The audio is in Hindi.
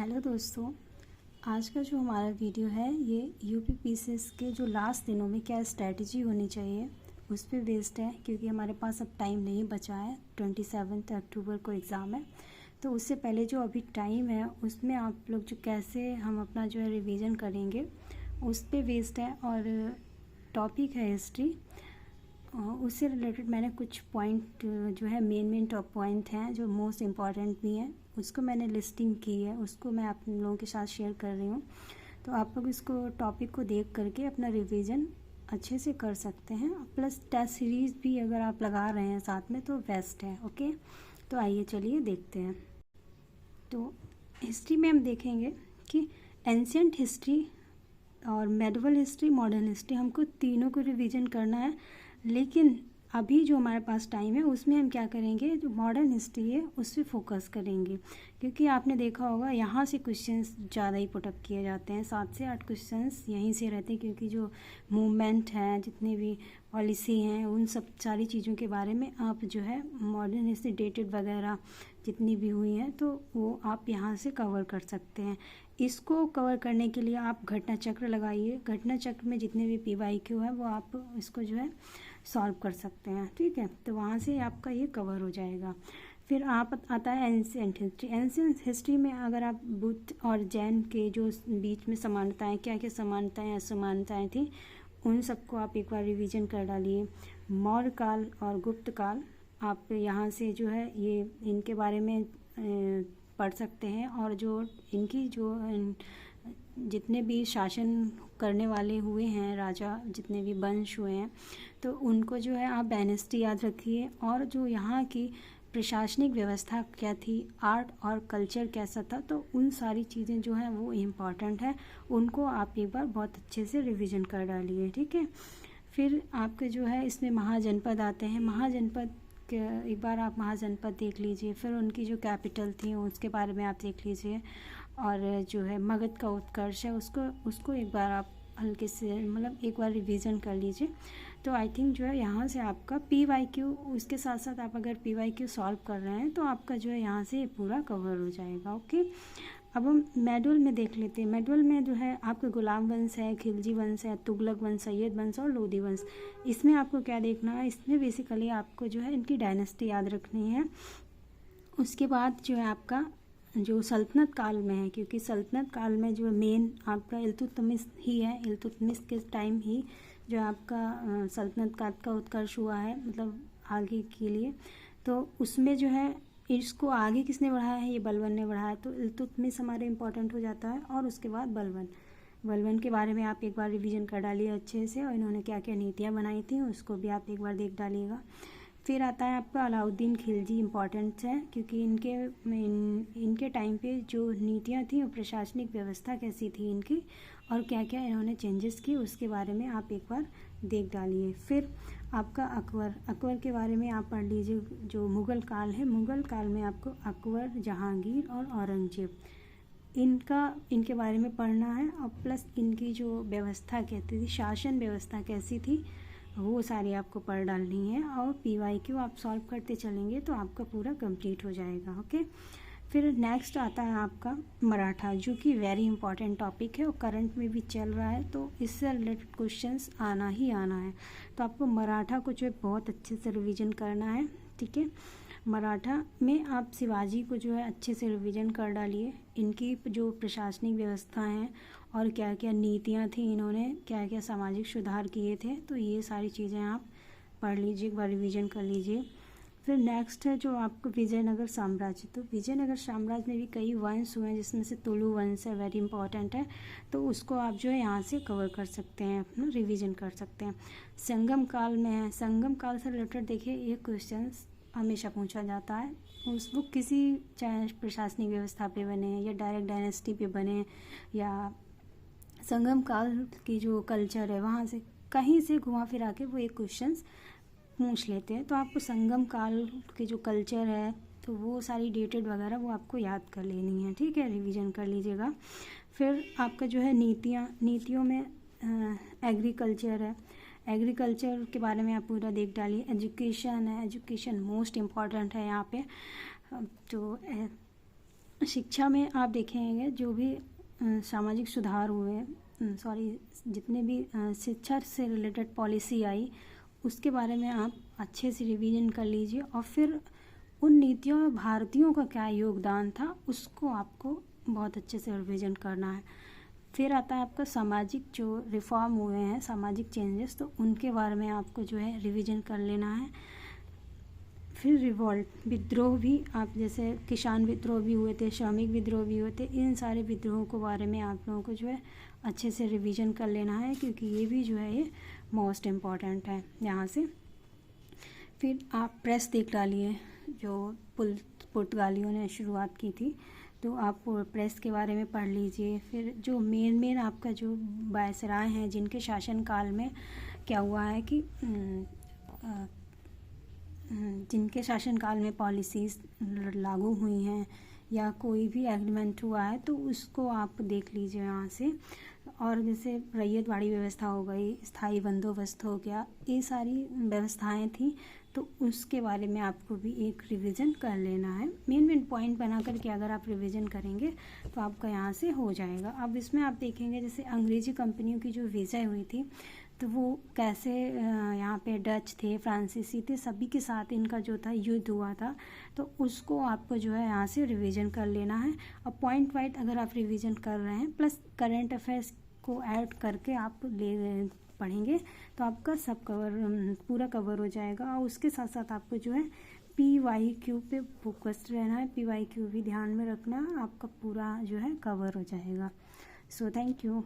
हेलो दोस्तों, आज का जो हमारा वीडियो है ये यूपी पीसीएस के जो लास्ट दिनों में क्या स्ट्रैटेजी होनी चाहिए उस पर बेस्ड है। क्योंकि हमारे पास अब टाइम नहीं बचा है, 27 अक्टूबर को एग्ज़ाम है। तो उससे पहले जो अभी टाइम है उसमें आप लोग जो कैसे हम अपना जो है रिवीजन करेंगे उस पर बेस्ड है। और टॉपिक है हिस्ट्री। उससे रिलेटेड मैंने कुछ पॉइंट जो है मेन टॉप पॉइंट हैं जो मोस्ट इम्पॉर्टेंट भी हैं, उसको मैंने लिस्टिंग की है, उसको मैं आप लोगों के साथ शेयर कर रही हूँ। तो आप लोग इसको टॉपिक को देख करके अपना रिवीजन अच्छे से कर सकते हैं। प्लस टेस्ट सीरीज़ भी अगर आप लगा रहे हैं साथ में तो बेस्ट है। ओके, तो आइए चलिए देखते हैं। तो हिस्ट्री में हम देखेंगे कि एंशियंट हिस्ट्री और मेडिवल हिस्ट्री, मॉडर्न हिस्ट्री, हमको तीनों को रिवीजन करना है। लेकिन अभी जो हमारे पास टाइम है उसमें हम क्या करेंगे, जो मॉडर्न हिस्ट्री है उस पर फोकस करेंगे। क्योंकि आपने देखा होगा यहाँ से क्वेश्चंस ज़्यादा ही पुटअप किए जाते हैं, 7 से 8 क्वेश्चंस यहीं से रहते हैं। क्योंकि जो मूवमेंट है, जितनी भी पॉलिसी हैं, उन सब सारी चीज़ों के बारे में आप जो है मॉडर्न हिस्ट्री डेटेड वगैरह जितनी भी हुई हैं तो वो आप यहाँ से कवर कर सकते हैं। इसको कवर करने के लिए आप घटना चक्र लगाइए। घटना चक्र में जितने भी PYQ है वो आप इसको जो है सॉल्व कर सकते हैं। ठीक है, तो वहाँ से आपका ये कवर हो जाएगा। फिर आप आता है एंशियंट हिस्ट्री। एंशियंट हिस्ट्री में अगर आप बुद्ध और जैन के जो बीच में समानताएं, क्या क्या समानताएं असमानताएं थी, उन सबको आप एक बार रिवीजन कर डालिए। मौर्य काल और गुप्त काल आप यहाँ से जो है ये इनके बारे में पढ़ सकते हैं। और जो इनकी जो जितने भी शासन करने वाले हुए हैं, राजा जितने भी वंश हुए हैं, तो उनको जो है आप डायनेस्टी याद रखिए। और जो यहाँ की प्रशासनिक व्यवस्था क्या थी, आर्ट और कल्चर कैसा था, तो उन सारी चीज़ें जो हैं वो इम्पॉर्टेंट है, उनको आप एक बार बहुत अच्छे से रिवीजन कर डालिए। ठीक है, फिर आपके जो है इसमें महाजनपद आते हैं। महाजनपद एक बार आप महाजनपद देख लीजिए। फिर उनकी जो कैपिटल थी उसके बारे में आप देख लीजिए। और जो है मगध का उत्कर्ष है उसको एक बार आप हल्के से मतलब एक बार रिवीजन कर लीजिए। तो आई थिंक जो है यहाँ से आपका PYQ, उसके साथ साथ आप अगर PYQ सॉल्व कर रहे हैं तो आपका जो है यहाँ से पूरा कवर हो जाएगा। ओके, अब हम मेडुअल में देख लेते हैं। मेडुअल में जो है आपका गुलाम वंश है, खिलजी वंश है, तुगलक वंश, सैयद वंश और लोधी वंश। इसमें आपको क्या देखना है, इसमें बेसिकली आपको जो है इनकी डायनेस्टी याद रखनी है। उसके बाद जो है आपका जो सल्तनत काल में है, क्योंकि सल्तनत काल में जो मेन आपका इल्तुतमिश ही है। इल्तुतमिश के टाइम ही जो आपका सल्तनत काल का उत्कर्ष हुआ है, मतलब आगे के लिए। तो उसमें जो है इसको आगे किसने बढ़ाया है, ये बलबन ने बढ़ाया। तो इल्तुतमिश हमारे इम्पोर्टेंट हो जाता है। और उसके बाद बलबन के बारे में आप एक बार रिवीजन कर डालिए अच्छे से, और इन्होंने क्या क्या नीतियाँ बनाई थी उसको भी आप एक बार देख डालिएगा। फिर आता है आपका अलाउद्दीन खिलजी। इम्पॉर्टेंट है क्योंकि इनके टाइम पे जो नीतियाँ थी और प्रशासनिक व्यवस्था कैसी थी इनकी, और क्या क्या इन्होंने चेंजेस की, उसके बारे में आप एक बार देख डालिए। फिर आपका अकबर के बारे में आप पढ़ लीजिए। जो मुग़ल काल है, मुग़ल काल में आपको अकबर, जहांगीर और औरंगजेब इनके बारे में पढ़ना है। और प्लस इनकी जो व्यवस्था कहती थी, शासन व्यवस्था कैसी थी, वो सारी आपको पढ़ डालनी है। और PYQ आप सॉल्व करते चलेंगे तो आपका पूरा कंप्लीट हो जाएगा। ओके, फिर नेक्स्ट आता है आपका मराठा, जो कि वेरी इंपॉर्टेंट टॉपिक है और करंट में भी चल रहा है। तो इससे रिलेटेड क्वेश्चंस आना ही आना है। तो आपको मराठा को जो है बहुत अच्छे से रिवीजन करना है। ठीक है, मराठा में आप शिवाजी को जो है अच्छे से रिवीजन कर डालिए। इनकी जो प्रशासनिक व्यवस्था है और क्या क्या नीतियाँ थी, इन्होंने क्या क्या सामाजिक सुधार किए थे, तो ये सारी चीज़ें आप पढ़ लीजिए, एक बार रिवीजन कर लीजिए। फिर नेक्स्ट है जो आपको विजयनगर साम्राज्य। तो विजयनगर साम्राज्य में भी कई वंश हुए हैं, जिसमें से तुलु वंश है, वेरी इंपॉर्टेंट है। तो उसको आप जो है यहाँ से कवर कर सकते हैं, अपना रिवीजन कर सकते हैं। संगम काल में है। संगम काल से रिलेटेड देखिए ये क्वेश्चन हमेशा पूछा जाता है। वो किसी चाहे प्रशासनिक व्यवस्था पे बने या डायरेक्ट डायनेस्टी पे बने, या संगम काल की जो कल्चर है वहाँ से कहीं से घुमा फिरा के वो एक क्वेश्चंस पूछ लेते हैं। तो आपको संगम काल के जो कल्चर है तो वो सारी डेटेड वगैरह वो आपको याद कर लेनी है। ठीक है, रिवीजन कर लीजिएगा। फिर आपका जो है नीतियों में एग्रीकल्चर है। एग्रीकल्चर के बारे में आप पूरा देख डालिए। एजुकेशन है, एजुकेशन मोस्ट इम्पॉर्टेंट है यहाँ पे। तो शिक्षा में आप देखेंगे जो भी सामाजिक सुधार हुए, जितने भी शिक्षा से रिलेटेड पॉलिसी आई उसके बारे में आप अच्छे से रिवीजन कर लीजिए, और फिर उन नीतियों में भारतीयों का क्या योगदान था उसको आपको बहुत अच्छे से रिवीजन करना है। फिर आता है आपका सामाजिक जो रिफॉर्म हुए हैं, सामाजिक चेंजेस, तो उनके बारे में आपको जो है रिवीजन कर लेना है। फिर रिवॉल्ट, विद्रोह भी आप, जैसे किसान विद्रोह भी हुए थे, श्रमिक विद्रोह भी हुए थे, इन सारे विद्रोहों के बारे में आप लोगों को जो है अच्छे से रिवीजन कर लेना है, क्योंकि ये भी जो है ये मोस्ट इम्पॉर्टेंट है यहाँ से। फिर आप प्रेस देख डालिए, जो पुर्तगालियों ने शुरुआत की थी, तो आप प्रेस के बारे में पढ़ लीजिए। फिर जो मेन आपका जो वायसराय हैं जिनके शासनकाल में क्या हुआ है कि जिनके शासनकाल में पॉलिसीज़ लागू हुई हैं या कोई भी एग्रीमेंट हुआ है तो उसको आप देख लीजिए यहाँ से। और जैसे रैयतवाड़ी व्यवस्था हो गई, स्थायी बंदोबस्त हो गया, ये सारी व्यवस्थाएं थी, तो उसके बारे में आपको भी एक रिवीजन कर लेना है। मेन पॉइंट बना करके अगर आप रिवीजन करेंगे तो आपका यहाँ से हो जाएगा। अब इसमें आप देखेंगे जैसे अंग्रेजी कंपनियों की जो विजय हुई थी तो वो कैसे यहाँ पे डच थे, फ्रांसीसी थे, सभी के साथ इनका जो था युद्ध हुआ था, तो उसको आपको जो है यहाँ से रिवीजन कर लेना है। अब पॉइंट वाइज अगर आप रिवीजन कर रहे हैं प्लस करंट अफेयर्स को ऐड करके आप पढ़ेंगे तो आपका सब पूरा कवर हो जाएगा। और उसके साथ साथ आपको जो है PYQ पे फोकस्ड रहना है, PYQ भी ध्यान में रखना, आपका पूरा जो है कवर हो जाएगा। So thank you.